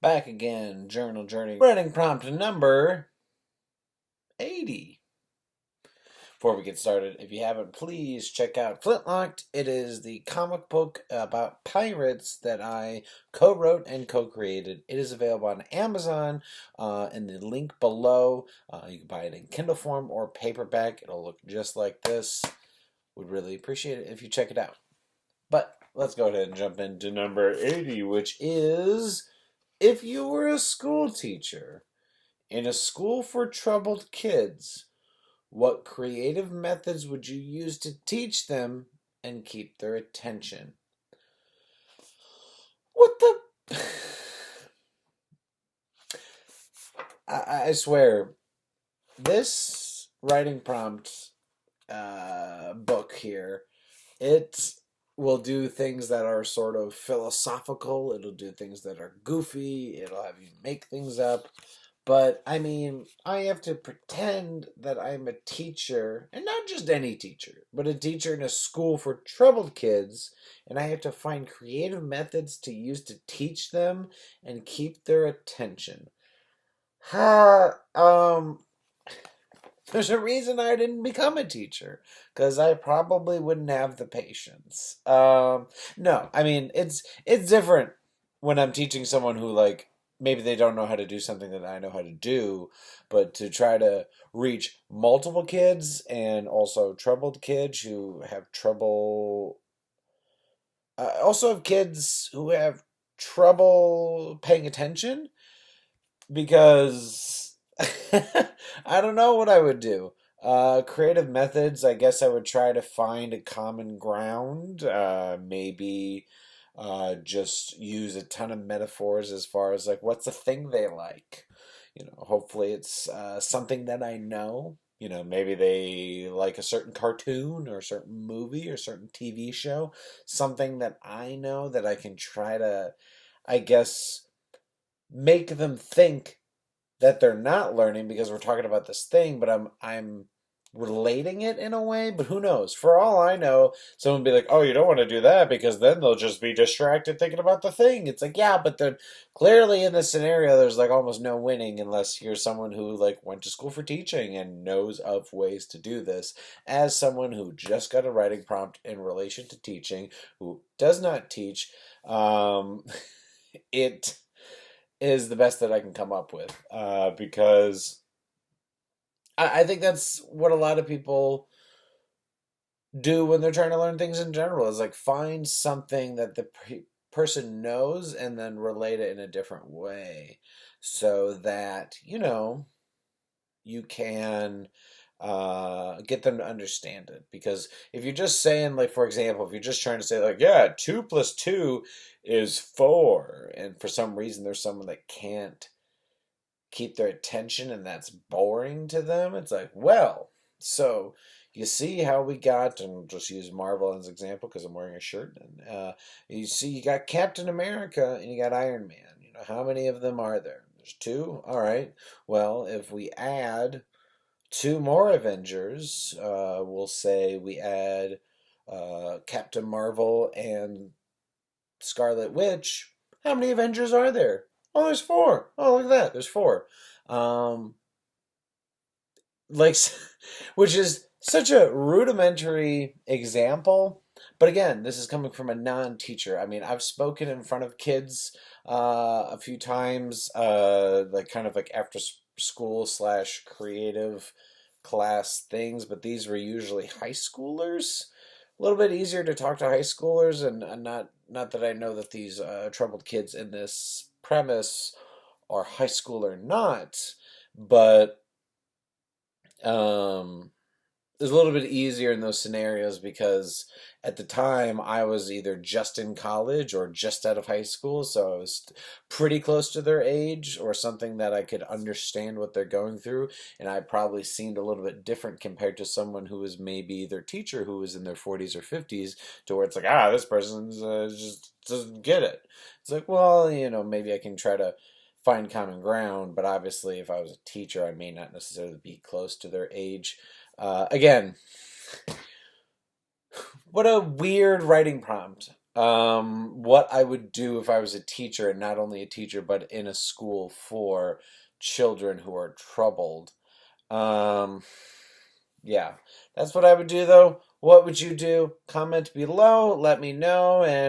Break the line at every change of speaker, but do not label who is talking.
Back again, Journal Journey. Writing prompt number 80. Before we get started, if you haven't, please check out Flintlocked. It is the comic book about pirates that I co-wrote and co-created. It is available on Amazon in the link below. You can buy it in Kindle form or paperback. It'll look just like this. Would really appreciate it if you check it out. But let's go ahead and jump into number 80, which is, if you were a school teacher in a school for troubled kids, what creative methods would you use to teach them and keep their attention? What the? I swear, this writing prompt book here, it will do things that are sort of philosophical. It'll do things that are goofy. It'll have you make things up. But, I mean, I have to pretend that I'm a teacher, and not just any teacher, but a teacher in a school for troubled kids, and I have to find creative methods to use to teach them and keep their attention. There's a reason I didn't become a teacher, because I probably wouldn't have the patience. No, I mean, it's different when I'm teaching someone who, like, maybe they don't know how to do something that I know how to do, but to try to reach multiple kids and also troubled kids who have trouble, also have kids who have trouble paying attention, because I don't know what I would do. Creative methods, I guess I would try to find a common ground. Maybe just use a ton of metaphors as far as like what's the thing they like. Hopefully it's something that I know. Maybe they like a certain cartoon or a certain movie or a certain TV show. Something that I know that I can try to, I guess, make them think that they're not learning because we're talking about this thing, but I'm relating it in a way. But who knows? For all I know, someone would be like, "Oh, you don't want to do that because then they'll just be distracted thinking about the thing." It's like, yeah, but then clearly in this scenario, there's like almost no winning unless you're someone who like went to school for teaching and knows of ways to do this. As someone who just got a writing prompt in relation to teaching, who does not teach, it is the best that I can come up with, because I think that's what a lot of people do when they're trying to learn things in general, is like find something that the person knows and then relate it in a different way so that, you can get them to understand it. Because if you're just saying, like, for example, if you're just trying to say, like, yeah, 2 + 2 is 4, and for some reason there's someone that can't keep their attention and that's boring to them, it's like, well, so you see how we got, and just use Marvel as an example because I'm wearing a shirt, and you see you got Captain America and you got Iron Man. How many of them are there? There's two. All right. Well, if we add two more Avengers, we'll say we add Captain Marvel and Scarlet Witch. How many Avengers are there? Oh, there's four. Oh, look at that. There's four. Um, like, which is such a rudimentary example. But again, this is coming from a non-teacher. I mean, I've spoken in front of kids a few times, like kind of like after school slash creative class things, but these were usually high schoolers. A little bit easier to talk to high schoolers, and not that I know that these troubled kids in this premise are high school or not, but it was a little bit easier in those scenarios because at the time I was either just in college or just out of high school, so I was pretty close to their age, or something that I could understand what they're going through, and I probably seemed a little bit different compared to someone who was maybe their teacher who was in their 40s or 50s, to where it's like, this person's just doesn't get it. It's like, well, maybe I can try to find common ground, but obviously if I was a teacher, I may not necessarily be close to their age. Again, what a weird writing prompt. What I would do if I was a teacher, and not only a teacher, but in a school for children who are troubled. Um, yeah, that's what I would do, though. What would you do? Comment below, let me know, and